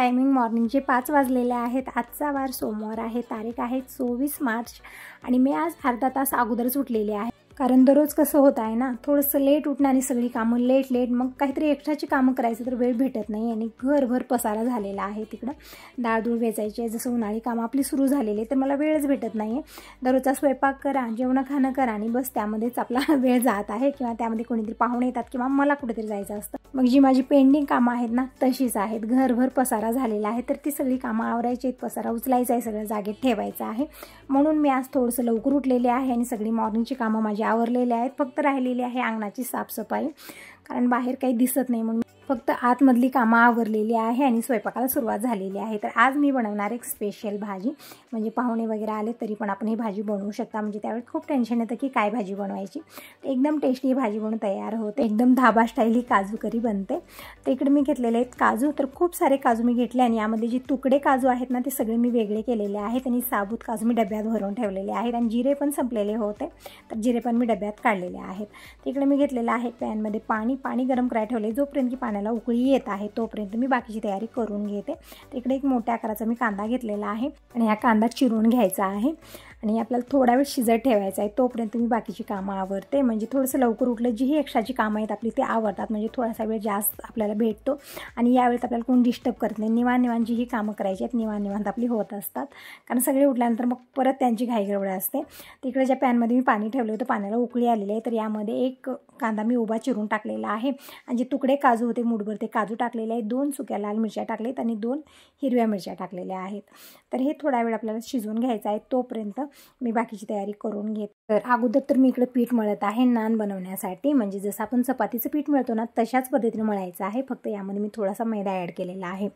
Timing मॉर्निंगचे 5 वाजलेले आहेत। आजचा वार सोमवार आहे, तारीख आहे 24 मार्च आणि मी आज अर्धा तास अगोदरच उठलेली आहे। कारण दररोज कसं होत आहे ना, थोडंसं लेट उठणं आणि सगळी कामं लेट मग काहीतरी एक्स्ट्राची कामं करायचं तर वेळ भेटत नाही आणि घरभर पसारा झालेला आहे। तिकडं डाळधूळ वेचायची आहे, जसं उन्हाळी कामं आपली सुरू झालेली आहे तर मला वेळच भेटत नाही आहे। दररोजचा स्वयंपाक करा, जेवण खाणं करा आणि बस त्यामध्येच आपला वेळ जात आहे किंवा त्यामध्ये कोणीतरी पाहुणे येतात किंवा मला कुठेतरी जायचं असतं। मग जी माझी पेंडिंग कामं आहेत ना तशीच आहेत, घरभर पसारा झालेला आहे तर ती सगळी कामं आवरायची आहेत, पसारा उचलायचा आहे, सगळं जागेत ठेवायचं आहे। म्हणून मी आज थोडंसं लवकर उठलेले आहे आणि सगळी मॉर्निंगची कामं माझी आवरलेले आहेत। फक्त राहिलेली आहे अंगणाची साफसफाई, कारण बाहेर काही दिसत नाही म्हणून फक्त आतमधली कामं आवरलेली आहे आणि स्वयंपाकाला सुरुवात झालेली आहे। तर आज मी बनवणार एक स्पेशल भाजी, म्हणजे पाहुणे वगैरे आले तरी पण आपण ही भाजी बनवू शकता। म्हणजे त्यावेळी खूप टेन्शन येतं की काय भाजी बनवायची, एकदम टेस्टी भाजी बनवून तयार होते, एकदम धाबा स्टाईल ही काजू करी बनते। तर इकडे मी घेतलेले आहेत काजू, तर खूप सारे काजू मी घेतले आणि यामध्ये जे तुकडे काजू आहेत ना ते सगळे मी वेगळे केलेले आहेत आणि साबूत काजू मी डब्यात भरून ठेवलेले आहेत आणि जिरे पण संपलेले होते तर जिरे पण मी डब्यात काढलेले आहेत। तर इकडे मी घेतलेलं आहे पॅनमध्ये पाणी गरम करायला ठेवले, जोपर्यंत की पाण्याला उकळी येत आहे तोपर्यंत मी बाकीची तयारी करून घेते। तर इकडे एक मोठ्या आकाराचा मी कांदा घेतलेला आहे आणि हा कांदा चिरून घ्यायचा आहे आणि आपल्याला थोडा वेळ शिजत ठेवायचा आहे, तोपर्यंत मी बाकीची कामं आवरते। म्हणजे थोडंसं लवकर उठलं जी ही एक्स्ट्राची कामं आहेत आपली ते आवरतात, म्हणजे थोडासा वेळ जास्त आपल्याला भेटतो आणि यावेळेत आपल्याला कोण डिस्टर्ब करत नाही। निवांत जी ही कामं करायची आहेत निवांत आपली होत असतात, कारण सगळे उठल्यानंतर मग परत त्यांची घाई गडबड असते। तिकडे ज्या पॅनमध्ये मी पाणी ठेवलं होतं पाण्याला उकळी आलेली आहे, तर यामध्ये एक कांदा मी उभा चिरून टाकलेला आहे आणि जे तुकडे काजू होते मूठभर ते काजू टाकलेले आहेत, 2 सुक्या लाल मिरच्या टाकलेत आणि 2 हिरव्या मिरच्या टाकलेल्या आहेत। तर हे थोडा वेळ आपल्याला शिजवून घ्यायचं आहे, तोपर्यंत मी बाकीची तयारी करून घेते। तर अगोदर तर मी इकडे पीठ मळत आहे नान बनवण्यासाठी, म्हणजे जसं आपण चपातीचं पीठ मळतो ना तशाच पद्धतीने मळायचं आहे, फक्त यामध्ये मी थोडासा मैदा ॲड केलेला आहे।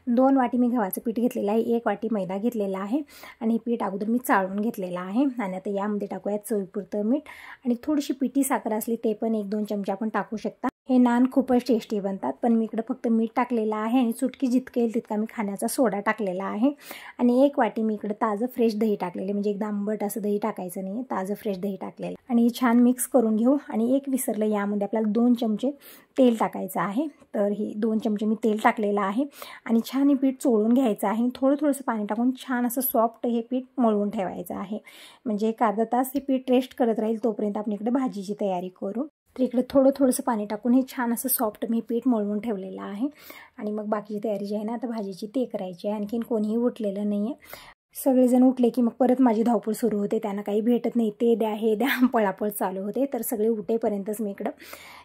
2 वाटी मी गव्हाचं पीठ घेतलेलं आहे, 1 वाटी मैदा घेतलेला आहे आणि हे पीठ अगोदर मी चाळून घेतलेलं आहे। आणि आता यामध्ये टाकूया चवीपुरतं मीठ आणि थोडीशी पिठी साखर असली ते पण 1-2 चमचे आपण टाकू शकता। हे नान खूपच टेस्टी बनतात, पण मी इकडे फक्त मीठ टाकलेलं आहे आणि चुटकी जितके येईल तितका मी खाण्याचा सोडा टाकलेला आहे आणि 1 वाटी मी इकडे ताजं फ्रेश दही टाकलेले, म्हणजे एकदम आंबट असं दही टाकायचं नाही, ताजं फ्रेश दही टाकलेलं आणि छान मिक्स करून घेऊ। आणि एक विसरलं, यामध्ये आपल्याला 2 चमचे तेल टाकायचं आहे, तर हे 2 चमचे मी तेल टाकलेलं आहे आणि छान हे पीठ चोळून घ्यायचं आहे। थोडंसं पाणी टाकून छान असं सॉफ्ट हे पीठ मळून ठेवायचं आहे, म्हणजे एक अर्धा तास हे पीठ रेस्ट करत राहील, तोपर्यंत आपण इकडे भाजीची तयारी करू। तर इकडे थोडंसं पाणी टाकून हे छान असं सॉफ्ट मी पीठ मळवून ठेवलेलं आहे आणि मग बाकीची तयारी जी आहे ना आता भाजीची ते करायची आहे। आणखीन कोणीही उठलेलं नाही आहे, सगळेजण उठले की मग परत माझी धावपळ सुरू होते, त्यांना काही भेटत नाही, ते द्या हे द्या पळापळ चालू होते। तर सगळे उठेपर्यंतच मी इकडं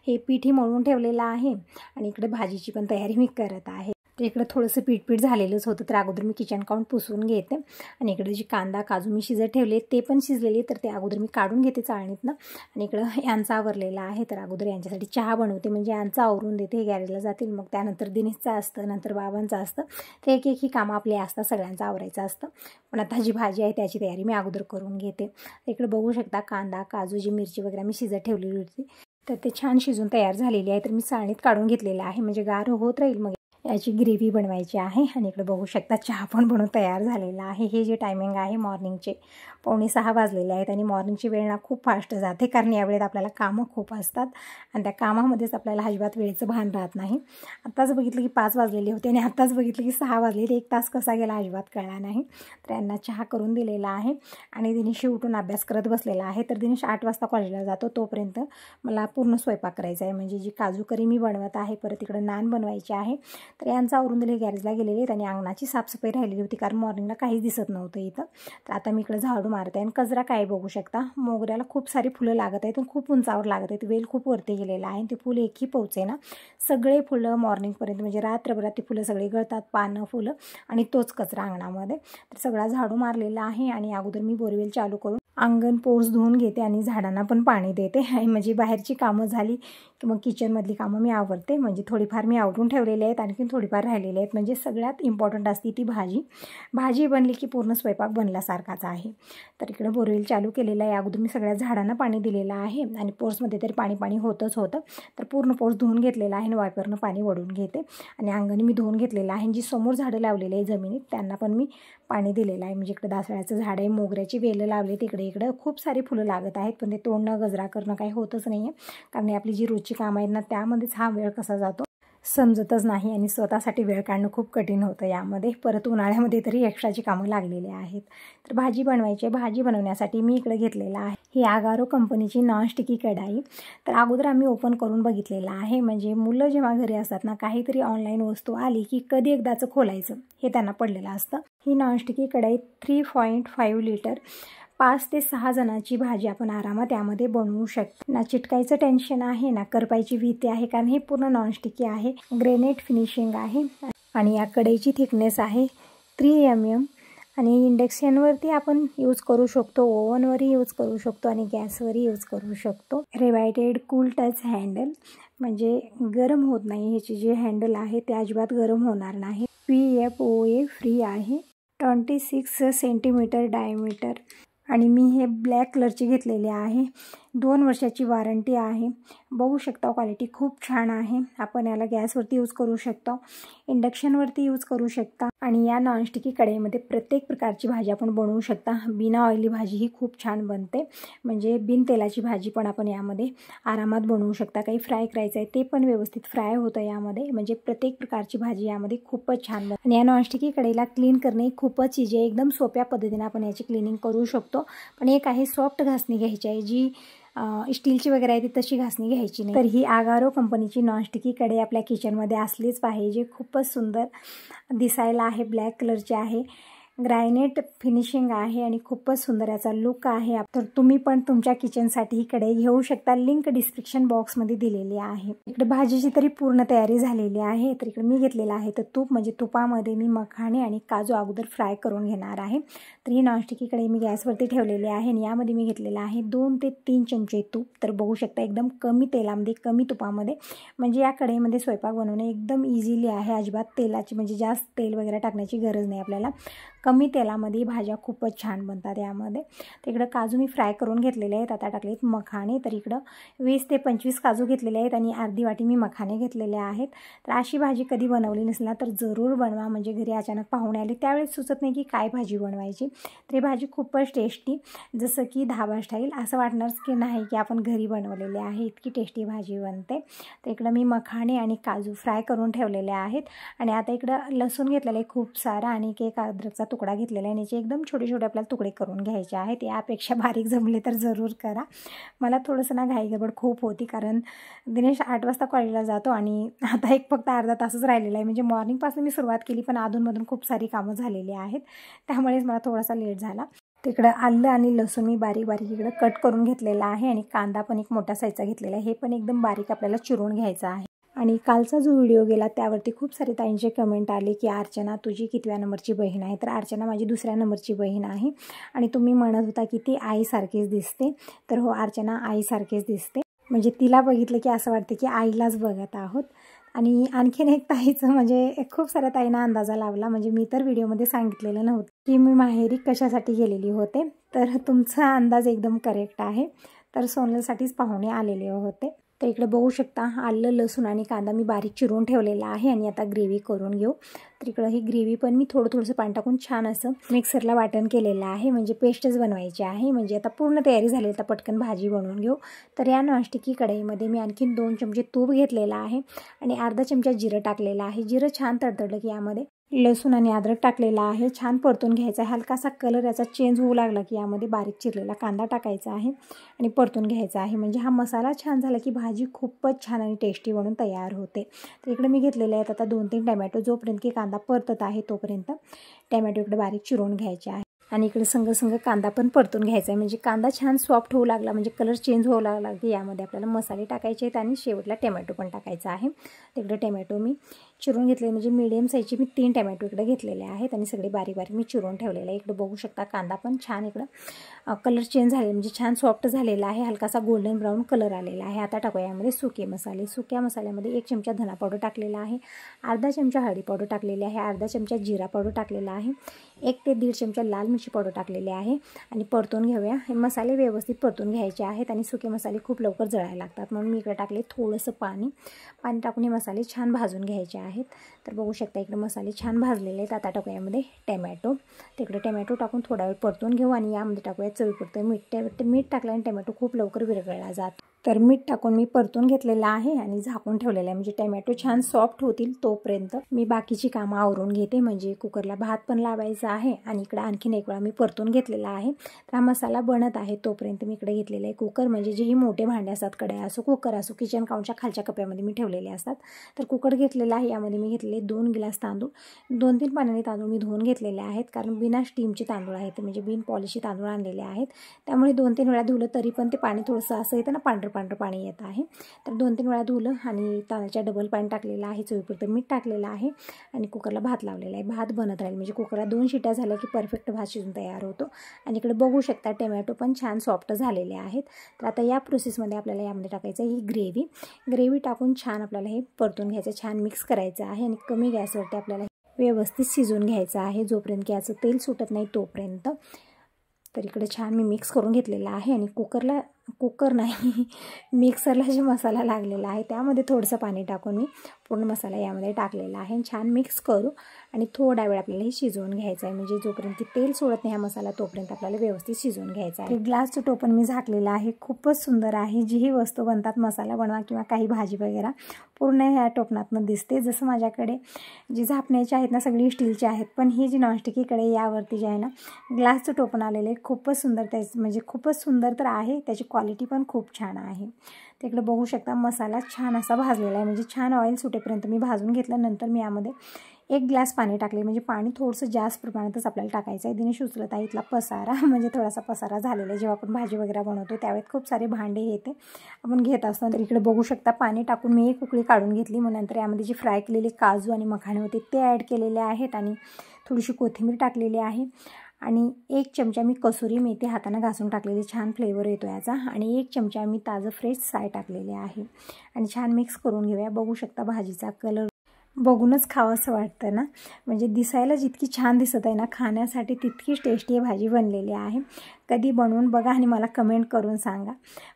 हे पीठही मळून ठेवलेलं आहे आणि इकडे भाजीची पण तयारी मी करत आहे। तर इकडे थोडंसं पीठ झालेलंच होतं, तर अगोदर मी किचन काउंट पुसून घेते आणि इकडे जी कांदा काजू मी शिजत ठेवले ते पण शिजलेले, तर ते अगोदर मी काढून घेते चाळणीतनं आणि इकडं यांचा आवरलेला आहे। तर अगोदर यांच्यासाठी चहा बनवते, म्हणजे यांचा आवरून देते, हे गॅरेजला जातील, मग त्यानंतर दिनेशचं असतं, नंतर बाबांचं असतं, तर एक ही कामं आपली असतात, सगळ्यांचं आवरायचं असतं। पण आता जी भाजी आहे त्याची तयारी मी अगोदर करून घेते। इकडे बघू शकता कांदा काजू जी मिरची वगैरे मी शिजत ठेवलेली होती तर ते छान शिजून तयार झालेली आहे, तर मी चाळणीत काढून घेतलेलं आहे, म्हणजे गार होत राहील, मग याची ग्रेव्ही बनवायची आहे। आणि इकडे बघू शकता चहा पण बनवून तयार झालेला आहे। हे जे टायमिंग आहे मॉर्निंगचे 5:45 वाजलेले आहेत आणि मॉर्निंगची वेळ ना खूप फास्ट जाते, कारण या वेळेत आपल्याला कामं खूप असतात आणि त्या कामामध्येच आपल्याला अजिबात वेळेचं भान राहत नाही। आत्ताच बघितलं की 5 वाजलेले होते आणि आत्ताच बघितलं की 6 वाजले, 1 तास कसा गेला अजिबात कळला नाही। तर यांना चहा करून दिलेला आहे आणि दिनेश उठून अभ्यास करत बसलेला आहे। तर दिनेश 8 वाजता कॉलेजला जातो, तोपर्यंत मला पूर्ण स्वयंपाक करायचा आहे, म्हणजे जी काजू करी मी बनवत आहे, परत इकडे नान बनवायचे आहे। तर यांचं आवरून दिले, गॅरेजला गेलेले आहेत आणि अंगणाची साफसफाई राहिलेली होती, कारण मॉर्निंगला काहीच दिसत नव्हतं इथं। तर आता मी इकडे झाडू मारते आणि कचरा काय बघू शकता, मोगऱ्याला खूप सारी फुलं लागत आहेत, खूप उंचावर लागत आहेत, वेल खूप वरती गेलेला आहे, ते फुलं एकही पोहोचे ना, सगळे फुलं मॉर्निंगपर्यंत म्हणजे रात्रभरात ती फुलं सगळी गळतात, पानं फुलं आणि तोच कचरा अंगणामध्ये। तर सगळा झाडू मारलेला आहे आणि अगोदर मी बोरवेल चालू करून अंगण पोर्स धुवून घेते आणि झाडांना पण पाणी देते आणि म्हणजे बाहेरची कामं झाली की मग किचनमधली कामं मी आवरते, म्हणजे थोडीफार मी आवरून ठेवलेले आहेत, आणखीन थोडीफार राहिलेले आहेत। म्हणजे सगळ्यात इम्पॉर्टंट असते ती भाजी बनली की पूर्ण स्वयंपाक बनल्यासारखाच आहे। तर इकडे बोरवेल चालू केलेला आहे, अगोदर मी सगळ्या झाडांना पाणी दिलेलं आहे आणि पोर्समध्ये तरी पाणी होतच होतं, तर पूर्ण पोर्स धुवून घेतलेला आहे आणि वायपरनं पाणी वडून घेते आणि अंगण मी धुवून घेतलेलं आहे। जी समोर झाडं लावलेली आहे जमिनीत त्यांना पण मी पाणी दिलेलं आहे, म्हणजे इकडे दासवाळ्याचं झाड आहे, मोगऱ्याची वेलं लावले, इकडे खूप सारी फुलं लागत आहेत, पण ते तोडणं गजरा करणं काही होतच नाही आहे, कारण आपली जी रोजची कामं आहेत ना त्यामध्येच हा वेळ कसा जातो समजतच नाही आणि स्वतःसाठी वेळ काढणं खूप कठीण होतं यामध्ये. परत उन्हाळ्यामध्ये तरी एक्स्ट्राची कामं लागलेली आहेत. तर भाजी बनवायची आहे. भाजी बनवण्यासाठी मी इकडे घेतलेला आहे ही आगारो कंपनीची नॉनस्टिकी कढाई. तर अगोदर आम्ही ओपन करून बघितलेलं आहे. म्हणजे मुलं जेव्हा घरी असतात ना, काहीतरी ऑनलाईन वस्तू आली की कधी एकदाचं खोलायचं हे त्यांना पडलेलं असतं. ही नॉनस्टिकी कढाई 3.5 लिटर 5 ते 6 जणांची भाजी आपण आरामात यामध्ये बनवू शकतो. ना चिटकायचं टेन्शन आहे ना करपायची भीती आहे, कारण हे पूर्ण नॉनस्टिकी आहे. ग्रेनाइट फिनिशिंग आहे आणि या कढईची थिकनेस आहे 3 mm आणि इंडक्शनवरती आपण यूज करू शकतो, ओव्हनवरही यूज करू शकतो आणि गॅसवरही यूज करू शकतो. रेवायटेड कूल टच हँडल, म्हणजे गरम होत नाही. ह्याची जे हँडल आहे ते अजिबात गरम होणार नाही. PFOA फ्री आहे. 26 सेंटीमीटर डायमीटर आणि मी हे ब्लॅक कलरची घेतलेली आहे. 2 वर्षाची वॉरंटी आहे. बघू शकता क्वालिटी खूप छान आहे. आपण याला गॅसवरती यूज करू शकतो, इंडक्शनवरती यूज करू शकता आणि या नॉनस्टिकी कढईमध्ये प्रत्येक प्रकारची भाजी आपण बनवू शकता. बिना ऑइली भाजी ही खूप छान बनते. म्हणजे बिन तेलाची भाजी पण आपण यामध्ये आरामात बनवू शकता. काही फ्राय करायचं आहे ते पण व्यवस्थित फ्राय होतं यामध्ये. म्हणजे प्रत्येक प्रकारची भाजी यामध्ये खूपच छान बनते. आणि या नॉनस्टिकी कढईला क्लीन करणे खूपच इझी आहे. एकदम सोप्या पद्धतीने आपण याची क्लिनिंग करू शकतो. पण एक आहे सॉफ्ट घासणी घ्यायची आहे, जी स्टीलची वगैरे आहे ती तशी घासणी घ्यायची नाही. तर ही आगारो कंपनीची नॉनस्टिकी कढई आपल्या किचनमध्ये असलीच पाहिजे. खूपच सुंदर दिसायला आहे. ब्लॅक कलरची आहे, ग्रायनेट फिनिशिंग आहे आणि खूपच सुंदर याचा लुक आहे. तर तुम्ही पण तुमच्या किचनसाठी ही कढई घेऊ शकता. लिंक डिस्क्रिप्शन बॉक्समध्ये दिलेली आहे. इकडे भाजीची तरी पूर्ण तयारी झालेली आहे. तर इकडे मी घेतलेलं आहे तर तूप, म्हणजे तुपामध्ये मी मखाणे आणि काजू अगोदर फ्राय करून घेणार आहे. तर ही नॉनस्टिकी कढई मी गॅसवरती ठेवलेली आहे आणि यामध्ये मी घेतलेलं आहे 2 ते 3 चमचे तूप. तर बघू शकता एकदम कमी तेलामध्ये, कमी तुपामध्ये, म्हणजे या कढईमध्ये स्वयंपाक बनवणे एकदम इझिली आहे. अजिबात तेलाची, म्हणजे जास्त तेल वगैरे टाकण्याची गरज नाही आपल्याला. कमी तेलामध्ये भाज्या खूपच छान बनतात यामध्ये. तर इकडं काजू मी फ्राय करून घेतलेले आहेत. आता टाकलेत मखाणे. तर इकडं 20 ते 25 काजू घेतलेले आहेत आणि अर्धी वाटी मी मखाणे घेतलेले आहेत. तर अशी भाजी कधी बनवली नसेल ना तर जरूर बनवा. म्हणजे घरी अचानक पाहुणे आले त्यावेळेस सुचत नाही की काय भाजी बनवायची. तर ही भाजी खूपच टेस्टी, जसं की धाबा स्टाईल असं वाटणारच की नाही की आपण घरी बनवलेले आहे. इतकी टेस्टी भाजी बनते. तर इकडं मी मखाणे आणि काजू फ्राय करून ठेवलेले आहेत आणि आता इकडं लसूण घेतलेलं आहे खूप सारा आणि एक अद्रकचा तुकडा घेतलेला आहे आणि याचे एकदम छोटे छोटे आपल्याला तुकडे करून घ्यायचे आहेत. यापेक्षा बारीक जमले तर जरूर करा. मला थोडंसं ना घाईगडबड खूप होती, कारण दिनेश 8 वाजता कॉलेजला जातो आणि आता एक फक्त अर्धा तासच राहिलेला आहे. म्हणजे मॉर्निंगपासून मी सुरुवात केली पण अधूनमधून खूप सारी कामं झालेली आहेत, त्यामुळेच मला थोडासा लेट झाला. तिकडं आलं आणि लसूण मी बारीक बारीक इकडं कट करून घेतलेला आहे आणि कांदा पण एक मोठा साईजचा घेतलेला आहे. हे पण एकदम बारीक आपल्याला चिरून घ्यायचं आहे. आणि कालचा जो व्हिडिओ गेला त्यावरती खूप सारे ताईंचे कमेंट आले की अर्चना तुझी कितव्या नंबरची बहीण आहे. तर अर्चना माझी 2ऱ्या नंबरची बहीण आहे आणि तुम्ही म्हणत होता की ती आईसारखीच दिसते. तर हो, अर्चना आईसारखीच दिसते. म्हणजे तिला बघितलं की असं वाटतं की आईलाच बघत आहोत. आणि आणखीन एक ताईचं, म्हणजे खूप साऱ्या ताईंना अंदाजा लावला. म्हणजे मी तर व्हिडिओमध्ये सांगितलेलं नव्हतं की मी माहेरी कशासाठी गेलेली होते. तर तुमचा अंदाज एकदम करेक्ट आहे. तर सोनलसाठीच पाहुणे आलेले होते. तर इकडे बघू शकता आलं, लसूण आणि कांदा मी बारीक चिरून ठेवलेला आहे आणि आता ग्रेव्ही करून घेऊ. तर इकडं ही ग्रेव्ही पण मी थोडंसं पाणी टाकून छान असं मिक्सरला वाटण केलेलं आहे. म्हणजे पेस्टच बनवायची आहे. म्हणजे आता पूर्ण तयारी झाली, आता पटकन भाजी बनवून घेऊ. तर या नॉनस्टिकी कढईमध्ये मी आणखीन 2 चमचे तूप घेतलेलं आहे आणि अर्धा चमचा जिरं टाकलेलं आहे. जिरं छान तडतडलं की यामध्ये लसूण आणि अद्रक टाकलेला आहे. छान परतून घ्यायचा आहे. हलकासा कलर याचा चेंज होऊ लागला की यामध्ये बारीक चिरलेला कांदा टाकायचा आहे आणि परतून घ्यायचा आहे. म्हणजे हा मसाला छान झाला की भाजी खूपच छान आणि टेस्टी बनून तयार होते. तर इकडे मी घेतलेले आहेत आता 2-3 टमॅटो. जोपर्यंत की कांदा परतत आहे तोपर्यंत टमॅटो इकडे बारीक चिरून घ्यायचे आहे आणि इकडे संग कांदा पण परतून घ्यायचा आहे. म्हणजे कांदा छान सॉफ्ट होऊ लागला, म्हणजे कलर चेंज होऊ लागला की यामध्ये आपल्याला मसाले टाकायचे आहेत आणि शेवटला टमॅटो पण टाकायचा आहे. तिकडे टमॅटो मी चिरून घेतले, म्हणजे मीडियम साईजचे मी 3 टमॅटो इकडे घेतलेले आहेत आणि सगळे बारीक बारीक मी चिरून ठेवलेले आहे. इकडे बघू शकता कांदा पण छान इकडं कलर चेंज झाले, म्हणजे छान सॉफ्ट झालेला आहे. हलकासा गोल्डन ब्राऊन कलर आलेला आहे. आता टाकूया यामध्ये सुके मसाले. सुक्या मसाल्यामध्ये 1 चमचा धना पावडर टाकलेला आहे, अर्धा चमचा हळदी पावडर टाकलेली आहे, अर्धा चमचा जिरा पावडर टाकलेला आहे, 1 ते 1.5 चमचा लाल मिरची पावडर टाकलेली आहे आणि परतून घेऊया. हे मसाले व्यवस्थित परतून घ्यायचे आहेत आणि सुके मसाले खूप लवकर जळायला लागतात, म्हणून मी इकडे टाकले थोडंसं पाणी टाकून हे मसाले छान भाजून घ्यायचे आहेत. तर बघू शकता इकडे मसाले छान भाजलेले आहेत. आता टाकूया यामध्ये टमॅटो. तिकडे टमॅटो टाकून थोडा वेळ परतून घेऊ आणि यामध्ये टाकूया चवीपुरतं मीठ. मीठ टाकल्याने टमॅटो खूप लवकर विरघळला जातो. तर मीठ टाकून मी परतून घेतलेलं आहे आणि झाकून ठेवलेलं आहे, म्हणजे टमॅटो छान सॉफ्ट होतील तोपर्यंत मी बाकीची कामं आवरून घेते. म्हणजे कुकरला भात पण लावायचा आहे आणि इकडे आणखीन एक वेळा मी परतून घेतलेला आहे. तर हा मसाला बनत आहे तोपर्यंत मी इकडे घेतलेला आहे कुकर, म्हणजे जेही मोठे भांडे असतात, कढई असो कुकर असो, किचन काउंटच्या खालच्या कप्यामध्ये मी ठेवलेले असतात. तर कुकर घेतलेला आहे, यामध्ये मी घेतलेले 2 गिलास तांदूळ, 2-3 पाण्याने तांदूळ मी धुवून घेतलेले आहेत, कारण बिना स्टीमचे तांदूळ आहेत, म्हणजे बिन पॉलिशचे तांदूळ आणलेले आहेत. त्यामुळे 2-3 वेळा धुलं तरी पण ते पाणी थोडंसं असं येतं ना, पांढरं पाणी येत आहे. तर 2-3 वेळा धुलं आणि तांदळाच्या डबल पाणी टाकलेलं आहे, चवीपुरतं मीठ टाकलेलं आहे आणि कुकरला भात लावलेला आहे. भात बनत राहील, म्हणजे कुकरला 2 शिट्या झाल्या की परफेक्ट भात शिजून तयार होतो. आणि इकडे बघू शकता टमॅटो पण छान सॉफ्ट झालेले आहेत. तर आता या प्रोसेसमध्ये आपल्याला यामध्ये टाकायचं आहे ही ग्रेव्ही टाकून छान आपल्याला हे परतून घ्यायचं, छान मिक्स करायचं आहे आणि कमी गॅसवरती आपल्याला व्यवस्थित शिजवून घ्यायचं आहे, जोपर्यंत की याचं तेल सुटत नाही तोपर्यंत. तर इकडे छान मी मिक्स करून घेतलेला आहे आणि मिक्सरला जे मसाला लागलेला आहे त्यामध्ये थोडंसं पाणी टाकून मी पूर्ण मसाला यामध्ये टाकलेला आहे. छान मिक्स करू आणि थोडा वेळ आपल्याला हे शिजवून घ्यायचं आहे, म्हणजे जोपर्यंत की तेल सोडत नाही हा मसाला तोपर्यंत आपल्याला व्यवस्थित शिजवून घ्यायचा आहे. ग्लासचं टोपण मी झाकलेलं आहे, खूपच सुंदर आहे. जीही वस्तू बनतात, मसाला बनवा किंवा काही भाजी वगैरे, पूर्ण ह्या टोपणातनं दिसते. जसं माझ्याकडे जी झाकण्याची आहेत ना सगळी स्टीलची आहेत, पण ही जी नॉनस्टिकी कढई यावरती जे आहे ना ग्लासचं टोपण आलेलं आहे, खूपच सुंदर. म्हणजे खूपच सुंदर तर आहे, त्याची क्वालिटी पण खूप छान आहे. तिकडे बघू शकता मसाला छान असा भाजलेला आहे, म्हणजे छान ऑइल सुटेपर्यंत मी भाजून घेतल्यानंतर मी यामध्ये 1 ग्लास पाणी टाकले, म्हणजे पाणी थोडंसं जास्त प्रमाणातच आपल्याला टाकायचं आहे. दिनेश उचलत आहे इथला पसारा, म्हणजे थोडासा पसारा झालेला आहे. जेव्हा आपण भाजी वगैरे बनवतो त्यावेळेस खूप सारे भांडे येते आपण घेत असतो. तर इकडे बघू शकता पाणी टाकून मी एक उकळी काढून घेतली. मग नंतर यामध्ये जी फ्राय केलेली काजू आणि मखाणे होते ते ॲड केलेले आहेत आणि थोडीशी कोथिंबीर टाकलेली आहे आणि 1 चमचा मी कसुरी मेथी हाताने घासून टाकलेली, छान फ्लेवर येतो याचा. आणि 1 चमचा मी ताजं फ्रेश साय टाकलेले आहे आणि छान मिक्स करून घेऊया. बघू शकता भाजीचा कलर बघूनच खावंसं वाटतं ना, म्हणजे दिसायला जितकी छान दिसत आहे ना, खाण्यासाठी तितकीच टेस्टी भाजी बनलेली आहे. कधी बनवून बघा आणि मला कमेंट करून सांगा.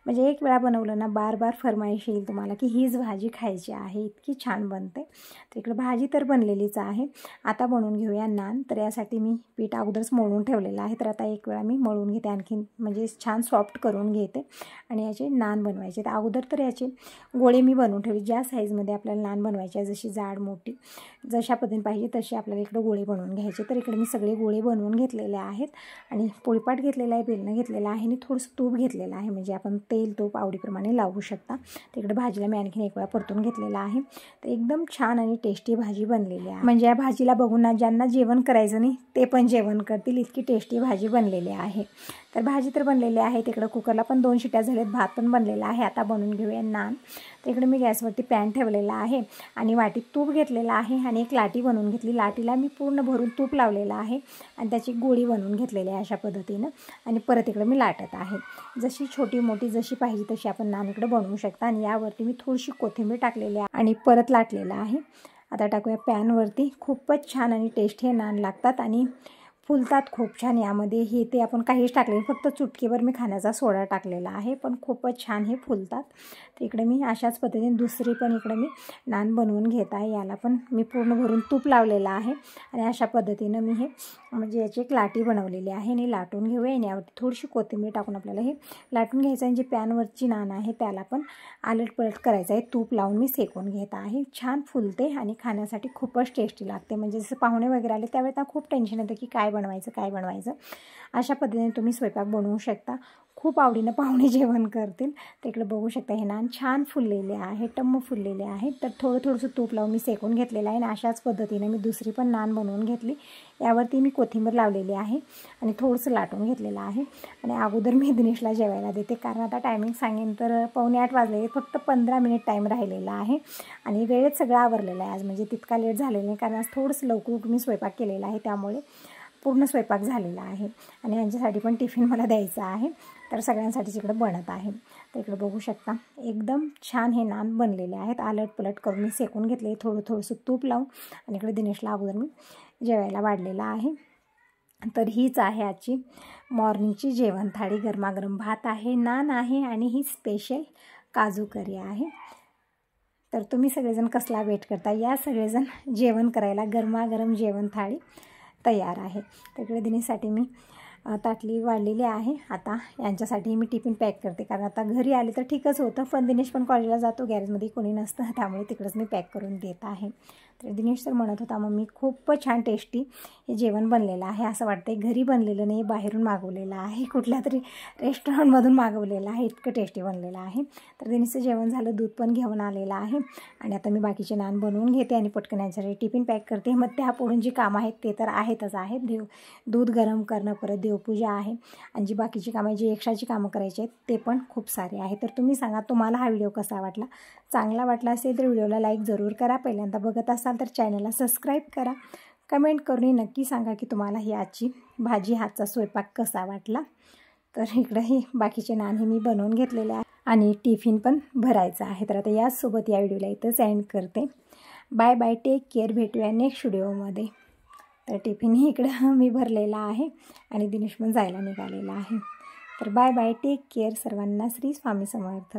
म्हणजे एक वेळा बनवलं ना बार बार फरमाईश येईल तुम्हाला की हीच भाजी खायची आहे, इतकी छान बनते. तर इकडे भाजी तर बनलेलीच आहे. आता बनवून घेऊया नान. तर यासाठी मी पीठ अगोदरच मळून ठेवलेलं आहे. तर आता एक वेळा मी मळून घेते, आणखीन म्हणजे छान सॉफ्ट करून घेते आणि याचे नान बनवायचे. तर अगोदर तर याचे गोळे मी बनवून ठेवले, ज्या साईजमध्ये आपल्याला नान बनवायचे आहे, जशी जाड मोठी जशा पद्धतीने पाहिजे तशी आपल्याला इकडे गोळे बनवून घ्यायचे. तर इकडे मी सगळे गोळे बनवून घेतलेले आहेत आणि पोळपाट घेतलेला आहे, बेलणं घेतलेलं आहे आणि थोडंसं तूप घेतलेलं आहे, म्हणजे आपण तेल तूप आवडीप्रमाणे लावू शकता. तिकडे भाजीला मी आणखीन एक वेळा परतून घेतलेला आहे. तर एकदम छान आणि टेस्टी भाजी बनलेली आहे. म्हणजे या भाजीला बघून ना ज्यांना जेवण करायचं नाही ते पण जेवण करतील, इतकी टेस्टी भाजी बनलेली आहे. तर भाजी तर बनलेली आहे. तिकडे कुकरला पण 2 शिट्या झाल्यात, भात पण बनलेला आहे. आता बनवून घेऊया नान. तर इकडे मी गॅसवरती पॅन ठेवलेला आहे आणि वाटीत तूप घेतलेलं आहे आणि एक लाटी बनवून घेतली. लाटीला मी पूर्ण भरून तूप लावलेलं आहे आणि त्याची गोळी बनवून घेतलेली आहे अशा पद्धतीनं. आणि परत इकडे मी लाटत आहे. जशी छोटी मोठी जशी पाहिजे तशी आपण नान इकडे बनवू शकता. आणि यावरती मी थोडीशी कोथिंबीर टाकलेली आहे आणि परत लाटलेलं आहे. आता टाकूया पॅनवरती. खूपच छान आणि टेस्टी हे नान लागतात आणि फुलतात खूप छान. यामध्ये हे ते आपण काहीच टाकले, फक्त चुटकीभर मी खाण्याचा सोडा टाकलेला आहे, पण खूपच छान हे फुलतात. तर इकडे मी अशाच पद्धतीने दुसरी पण इकडे मी नान बनवून घेत आहे. याला पण मी पूर्ण भरून तूप लावलेलं आहे आणि अशा पद्धतीनं मी हे म्हणजे याची एक लाटी बनवलेली आहे आणि लाटून घेऊया. आणि यावरती थोडीशी कोथिंबीर टाकून आपल्याला हे लाटून घ्यायचं आहे. जी पॅनवरची नान आहे त्याला पण आलट पलट करायचं आहे. तूप लावून मी सेकून घेत आहे. छान फुलते आणि खाण्यासाठी खूपच टेस्टी लागते. म्हणजे जसं पाहुणे वगैरे आले त्यावेळेस ना खूप टेन्शन येतं की काय बनवायचं. अशा पद्धतीने तुम्ही स्वयंपाक बनवू शकता. खूप आवडीनं पाहुणे जेवण करतील. तर इकडे बघू शकता हे नान छान फुललेले आहे, टम्म फुललेले आहेत. तर थोडंसं तूप लावून मी सेकून घेतलेलं आहे आणि अशाच पद्धतीने मी दुसरी पण नान बनवून घेतली. यावरती मी कोथिंबीर लावलेली आहे आणि थोडंसं लाटून घेतलेलं आहे. आणि अगोदर मी दिनेशला जेवायला देते, कारण आता टायमिंग सांगेन तर 7:45 वाजले, फक्त 15 मिनिट टाईम राहिलेला आहे आणि वेळेत सगळं आवरलेलं आहे आज. म्हणजे तितका लेट झालेला नाही, कारण आज थोडंसं लवकर मी स्वयंपाक केलेला आहे, त्यामुळे पूर्ण स्वयंपाक झालेला आहे. आणि यांच्यासाठी पण टिफिन मला द्यायचा आहे, तर सगळ्यांसाठीच इकडे बनत आहे. तर इकडे बघू शकता एकदम छान हे नान बनलेले आहेत. आलट पलट करून मी सेकून घेतले थोडंसं तूप लावून. आणि इकडे दिनेशला अगोदर मी जेवायला वाढलेला आहे. तर हीच आहे आजची मॉर्निंगची जेवण थाळी. गरमागरम भात आहे, नान आहे आणि ही स्पेशल काजू करी आहे. तर तुम्ही सगळेजण कसला वेट करता, या सगळेजण जेवण करायला. गरमागरम जेवण थाळी तयार आहे. तर इकडे दिनेशसाठी मी ताटली वाढलेली आहे. आता यांच्यासाठी मी टिफिन पॅक करते, कारण आता घरी आले तर ठीकच होतं, पण दिनेश पण कॉलेजला जातो, गॅरेजमध्ये कोणी नसतं, त्यामुळे तिकडंच मी पॅक करून देत आहे. तर दिनेश तर म्हणत होता मम्मी खूपच छान टेस्टी हे जेवण बनलेलं आहे, असं वाटतं घरी बनलेलं नाही, बाहेरून मागवलेलं आहे, कुठल्या तरी रेस्टॉरंटमधून मागवलेलं आहे, इतकं टेस्टी बनलेलं आहे. तर दिनेशचं जेवण झालं, दूध पण घेऊन आलेलं आहे आणि आता मी बाकीचे नान बनवून घेते आणि पटकन यांच्यासाठी टिफिन पॅक करते. मग त्यापुढून जी कामं आहेत ते तर आहेतच आहेत, दूध गरम करणं, परत देवपूजा आहे आणि जी बाकीची कामं जी एक्स्ट्राची कामं करायची आहेत ते पण खूप सारे आहेत. तर तुम्ही सांगा तुम्हाला हा व्हिडिओ कसा वाटला. चांगला वाटला असेल तर व्हिडिओला लाईक जरूर करा, पहिल्यांदा बघत असाल तर चॅनलला सबस्क्राईब करा, कमेंट करून नक्की सांगा की तुम्हाला ही आजची भाजी हातचा स्वयंपाक कसा वाटला. तर इकडंही बाकीचे नानही मी बनवून घेतलेले आहे आणि टिफिन पण भरायचं आहे. तर आता याचसोबत या व्हिडिओला इथंच एंड करते. बाय बाय, टेक केअर, भेटूया नेक्स्ट व्हिडिओमध्ये. तर टिफिनही इकडं मी भरलेला आहे आणि दिनेश पण जायला निघालेला आहे. तर बाय बाय, टेक केअर सर्वांना. श्री स्वामी समर्थ.